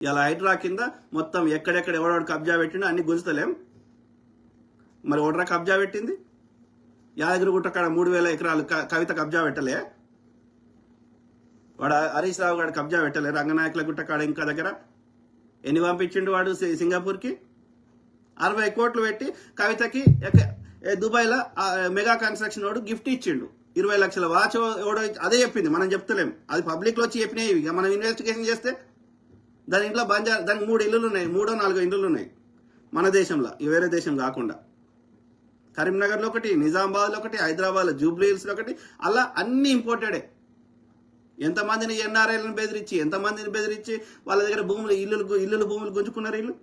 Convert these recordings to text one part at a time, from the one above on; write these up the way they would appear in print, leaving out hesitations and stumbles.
ఇలా హైడ్రా కింద మొత్తం ఎక్కడెక్కడ ఎవడెవడు కబ్జా పెట్టిండో అన్ని గుంజుతలేం. మరి ఓడరా కబ్జా పెట్టింది? యాదగిరిగుట్ట కాడ 3000 ఎకరాలు కవిత కబ్జా పెట్టలే? వాడు హరీష్ రావు గారు కబ్జా పెట్టలే? రంగనాయకుల గుట్ట కాడ ఇంకా దగ్గర ఎన్ని పంపించిండు వాడు సింగపూర్కి? 60 కోట్లు పెట్టి కవితకి దుబాయ్లో మెగా కన్స్ట్రక్షన్ వాడు గిఫ్ట్ ఇచ్చిండు. 20 లక్షల వాచ్ ఎవడో అదే చెప్పింది, మనం చెప్తలేం. అది పబ్లిక్లో వచ్చి చెప్పినాయి. ఇక మనం ఇన్వెస్టిగేషన్ చేస్తే దాని ఇంట్లో దానికి 3 ఇల్లులు ఉన్నాయి, 3-4 ఇల్లులు ఉన్నాయి మన దేశంలో, వేరే దేశం కాకుండా. కరీంనగర్లో ఒకటి, నిజామాబాద్లో ఒకటి, హైదరాబాద్లో జూబ్లీ హిల్స్లో ఒకటి, అలా అన్ని ఇంపోర్టెడే. ఎంతమందిని ఎన్ఆర్ఐలను బెదిరించి, ఎంతమందిని బెదిరించి వాళ్ళ దగ్గర భూములు ఇల్లులు భూములు గుంజుకున్నారు వీళ్ళు.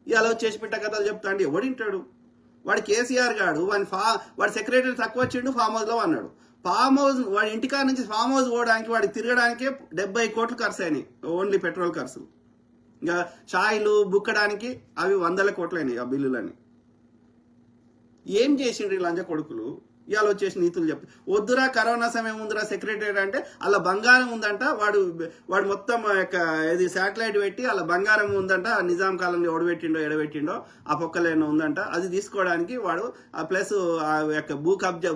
ఇలా చేసి పెట్ట కథలు చెప్తా అండి ఎవడింటాడు? వాడు కేసీఆర్ గాడు వాడి సెక్రటరీ తక్కువ వచ్చిండు, ఫామ్ హౌస్లో అన్నాడు. ఫామ్ హౌస్ వాడి ఇంటికాడ నుంచి ఫామ్ హౌస్ పోవడానికి వాడికి తిరగడానికి 70 కోట్లు ఖర్చు అయినాయి, ఓన్లీ పెట్రోల్ ఖర్చులు. ఇంకా ఛాయ్లు బుక్కడానికి అవి 100 కోట్లు అయినాయి ఆ బిల్లులని. ఏం చేసిండ్రు లంజ కొడుకులు? ఇవాళ వచ్చేసి నీతులు చెప్తా. వద్దురా కరోనా సమయం ఉందిరా సెక్రటరీ అంటే అలా బంగారం ఉందంట. వాడు మొత్తం ఇది శాటిలైట్ పెట్టి అలా బంగారం ఉందంట. నిజాం కాలంలో ఎడబెట్టిండో ఆ పొక్కలేనో ఉందంట. అది తీసుకోవడానికి వాడు ప్లస్ ఆ యొక్క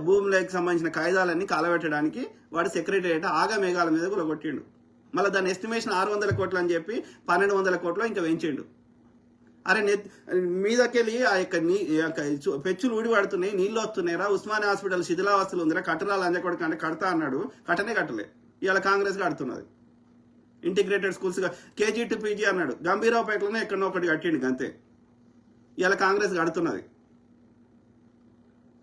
భూములకు సంబంధించిన కాయిదాలన్నీ కాలబెట్టడానికి వాడు సెక్రటరీ ఆగమేఘాల మీద కూడా కొట్టిండు. మళ్ళీ దాని ఎస్టిమేషన్ 600 కోట్లు అని చెప్పి 1200 కోట్లు ఇంకా పెంచిండు. అరే మీదకెళ్ళి ఆ యొక్క పెచ్చులు ఊడి పడుతున్నాయి, నీళ్ళు వస్తున్నాయిరా, ఉస్మానియా హాస్పిటల్ శిథిలావస్థలు ఉందిరా, కట్టరాలు అంజకొడక అంటే కడతా అన్నాడు, కట్టలే. ఇవాళ కాంగ్రెస్ కడుతున్నది. Integrated schools KG to PG అన్నాడు, గంభీరావుపేటలోనే ఎక్కడో ఒకటి కట్టిండు అంతే. ఇవాళ కాంగ్రెస్ కడుతున్నది.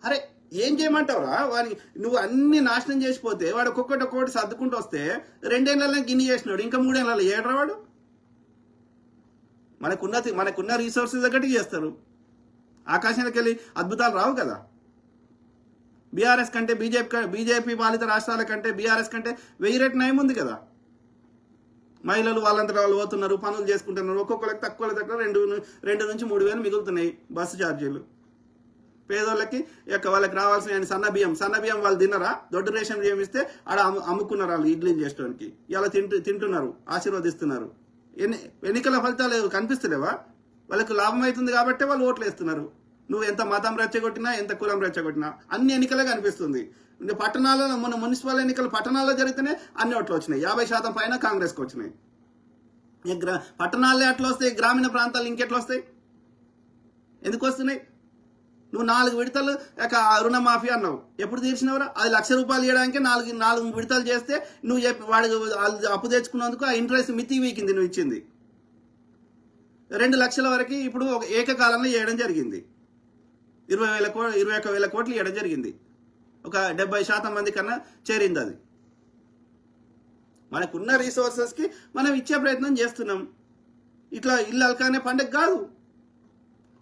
అరే ఏం చేయమంటావురా? వాడిని నువ్వు అన్ని నాశనం చేసిపోతే వాడు ఒక్కొక్కటి సర్దుకుంటూ వస్తే 2 ఏళ్లలో గిన్ని చేసినాడు, ఇంకా 3 ఏళ్లలో ఏడ్రా వాడు? మనకున్న రీసోర్సెస్ దగ్గరికి చేస్తారు. ఆకాశానికి వెళ్ళి అద్భుతాలు రావు కదా. బీఆర్ఎస్ కంటే బీజేపీ పాలిత రాష్ట్రాల కంటే బీఆర్ఎస్ కంటే 1000 రెట్లు నయం ఉంది కదా. మహిళలు వాళ్ళంతా వాళ్ళు పోతున్నారు, పనులు చేసుకుంటున్నారు. ఒక్కొక్కరికి తక్కువ 2 నుంచి 3 వేలు మిగులుతున్నాయి బస్సు ఛార్జీలు. పేదోళ్ళకి వాళ్ళకి రావాల్సిన సన్న బియ్యం వాళ్ళు తిన్నారా? దొడ్డు రేషన్ బియ్యం ఇస్తే ఆడ అమ్ముకున్నారు వాళ్ళు ఇడ్లీలు చేసుకోవడానికి. ఇలా తింటున్నారు, ఆశీర్వదిస్తున్నారు. ఎన్నికల ఫలితాలు కనిపిస్తలేవా? వాళ్ళకు లాభం అవుతుంది కాబట్టి వాళ్ళు ఓట్లు వేస్తున్నారు. నువ్వు ఎంత మతం రెచ్చగొట్టినా, ఎంత కులం రెచ్చగొట్టినా అన్ని ఎన్నికలే కనిపిస్తుంది. పట్టణాలలో మొన్న మున్సిపల్ ఎన్నికలు పట్టణాల్లో జరిగితేనే అన్ని ఓట్లు వచ్చినాయి. 50% పైన కాంగ్రెస్కి వచ్చినాయి. పట్టణాలే అట్లా వస్తాయి, గ్రామీణ ప్రాంతాలు ఇంకెట్లా వస్తాయి? ఎందుకు వస్తున్నాయి? నువ్వు 4 విడతలు రుణమాఫీ అన్నావు, ఎప్పుడు తీర్చినవరా? అది ₹1,00,000 ఇవ్వడానికి 4 విడతలు చేస్తే నువ్వు వాడికి అప్పు తెచ్చుకున్నందుకు ఆ ఇంట్రెస్ట్ మితి వీకింది. నువ్వు ఇచ్చింది 2 లక్షల వరకు ఇప్పుడు ఏకకాలంలో ఇవ్వడం జరిగింది. 21,000 కోట్లు ఇవ్వడం జరిగింది. ఒక 70% మంది కన్నా చేరింది. అది మనకున్న రిసోర్సెస్కి మనం ఇచ్చే ప్రయత్నం చేస్తున్నాం. ఇట్లా ఇల్లు అల్కానే పండుగ కాదు,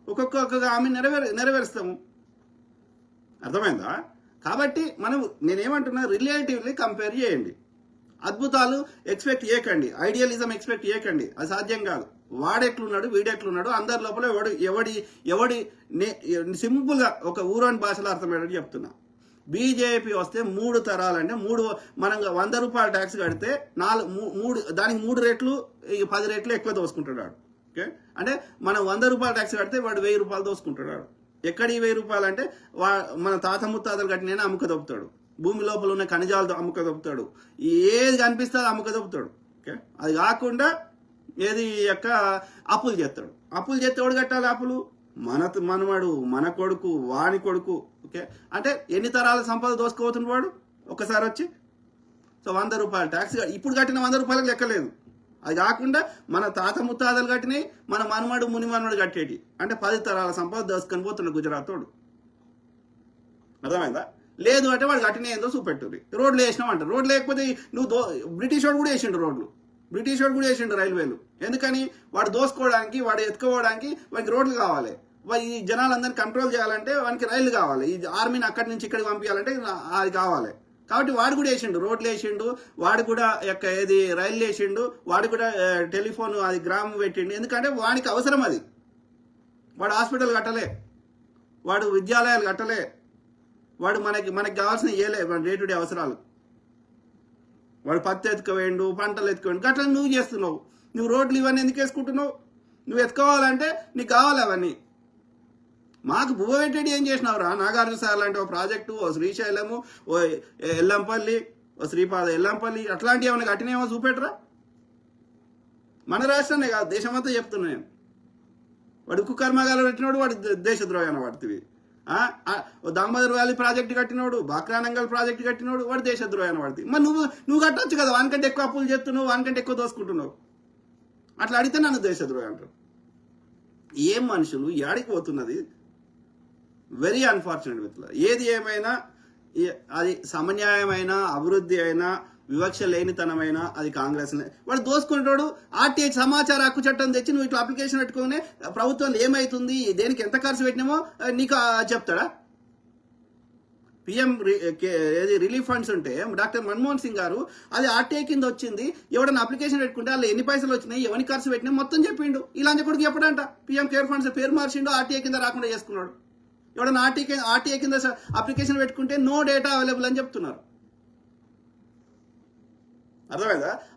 ఒక్కొక్క ఆమె నెరవేరుస్తాము. అర్థమైందా? కాబట్టి నేనేమంటున్నా, రిలేటివ్లీ కంపేర్ చేయండి. అద్భుతాలు ఎక్స్పెక్ట్ చేయకండి, ఐడియలిజం ఎక్స్పెక్ట్ చేయకండి. అది సాధ్యం కాదు. వాడెట్లున్నాడు, వీడెట్లున్నాడు, అందరి లోపల ఎవడి సింపుల్గా ఒక ఊరోని భాషలో అర్థమయ్యేటట్టు చెప్తున్నా. బీజేపీ వస్తే 3 తరాలంటే మనం ₹100 ట్యాక్స్ కడితే దానికి 3 రెట్లు 10 రెట్లు ఎక్కువ దోసుకుంటాడు. ఓకే, అంటే మనం ₹100 ట్యాక్స్ కడితే వాడు ₹1000 దోసుకుంటాడు. ఎక్కడ ఈ ₹1000 అంటే మన తాత ముత్తాతలు కట్టిన అమ్ముక దొప్పుతాడు. భూమి లోపల ఉన్న ఖనిజాలతో అమ్ముక దొప్పుతాడు. ఏది కనిపిస్తుంది అమ్ముక దొప్పుతాడు. ఓకే, అది కాకుండా ఏది అప్పులు చేస్తాడు. అప్పులు చేస్తే ఎవడు కట్టాలి అప్పులు? మనవాడు, మన కొడుకు, వాని కొడుకు. ఓకే, అంటే ఎన్ని తరాల సంపద దోసుకోబోతుంది వాడు ఒక్కసారి వచ్చి. సో ₹100 ట్యాక్స్ ఇప్పుడు కట్టిన ₹100 లెక్కలేదు. అది కాకుండా మన తాత ముత్తాతలు కట్టినాయి, మన మనమడు మునిమనుడు కట్టేటి. అంటే 10 తరాల సంపద దోసుకొని పోతున్నాడు గుజరాత్ తోడు. అర్థమైందా? లేదు అంటే వాడు కట్టిన ఏందో చూపెట్టుర్రి. రోడ్లు వేసినామంటారు. రోడ్లు లేకపోతే నువ్వు బ్రిటిష్ వాడు కూడా వేసిండు రోడ్లు, బ్రిటిష్ వాడు కూడా వేసిండు రైల్వేలు. ఎందుకని? వాడు దోసుకోవడానికి, వాడు ఎత్తుకోవడానికి వాడికి రోడ్లు కావాలి. ఈ జనాలందరినీ కంట్రోల్ చేయాలంటే వానికి రైళ్లు కావాలి. ఈ ఆర్మీని అక్కడి నుంచి ఇక్కడికి పంపించాలంటే అది కావాలి. కాబట్టి వాడు కూడా వేసిండు, రోడ్లు వేసిండు, వాడు కూడా ఏది రైలు వేసిండు, వాడు కూడా టెలిఫోన్ అది గ్రామం పెట్టిండు. ఎందుకంటే వానికి అవసరం అది. వాడు హాస్పిటల్ కట్టలే, వాడు విద్యాలయాలు కట్టలే, వాడు మనకి కావాల్సిన ఏలే మన డే టు డే అవసరాలు. వాడు పత్తి ఎత్తుకుపోయిండు, పంటలు ఎత్తుకుపోయిండు, అట్లా నువ్వు చేస్తున్నావు. నువ్వు రోడ్లు ఇవన్నీ ఎందుకు వేసుకుంటున్నావు? నువ్వు ఎత్తుకోవాలంటే నీకు కావాలి అవన్నీ. మాకు భూవెట్టడి ఏం చేసినావురా? నాగార్జున సార్ లాంటి ఒక ప్రాజెక్టు, ఓ శ్రీశైలము, ఓ ఎల్లంపల్లి, ఓ శ్రీపాద ఎల్లంపల్లి అట్లాంటివి ఏమైనా కట్టినేమో చూపెట్టరా? మన రాష్ట్రాన్ని కాదు, దేశమంతా చెప్తున్నా నేను. వాడు ఉక్కు కర్మాగారం పెట్టినోడు వాడు దేశద్రోహి అని వాడుతుంది. దామోదర్ వ్యాలీ ప్రాజెక్టు కట్టినోడు, బాక్రానంగల్ ప్రాజెక్టు కట్టినోడు వాడు దేశద్రోహి అని వాడుతుంది. మరి నువ్వు కట్టొచ్చు కదా, వానికంటే ఎక్కువ అప్పులు చేస్తున్నావు, వానికంటే ఎక్కువ దోసుకుంటున్నావు. అట్లా అడిగితే నన్ను దేశద్రోహి అంటారు. ఏం మనుషులు, యాడికి పోతున్నది? Very unfortunate with. ఏది ఏమైనా అది సమన్యాయమైన అభివృద్ధి అయినా వివక్ష లేనితనమైన అది కాంగ్రెస్. వాడు దోసుకుంటాడు. ఆర్టీఐ సమాచార హక్కు చట్టం తెచ్చి నువ్వు ఇట్లా అప్లికేషన్ పెట్టుకుని ప్రభుత్వంలో ఏమైతుంది, దేనికి ఎంత ఖర్చు పెట్టినామో నీకు చెప్తాడా? పిఎం రిలీఫ్ ఫండ్స్ ఉంటే డాక్టర్ మన్మోహన్ సింగ్ గారు అది ఆర్టీఐ కింద వచ్చింది, ఎవడన్నా అప్లికేషన్ పెట్టుకుంటే వాళ్ళు ఎన్ని పైసలు వచ్చినాయి, ఎవరిని ఖర్చు పెట్టినా మొత్తం చెప్పిండు. ఇలాంటి కొడుకు చెప్పడంట పిఎం కేర్ ఫండ్స్ పేరు మార్చిండు, ఆర్టీఐ కింద రాకుండా చేసుకున్నాడు. ఎవడన్నా ఆర్టీఐ కింద అప్లికేషన్ పెట్టుకుంటే నో డేటా అవైలబుల్ అని చెప్తున్నారు. అర్థమైందా?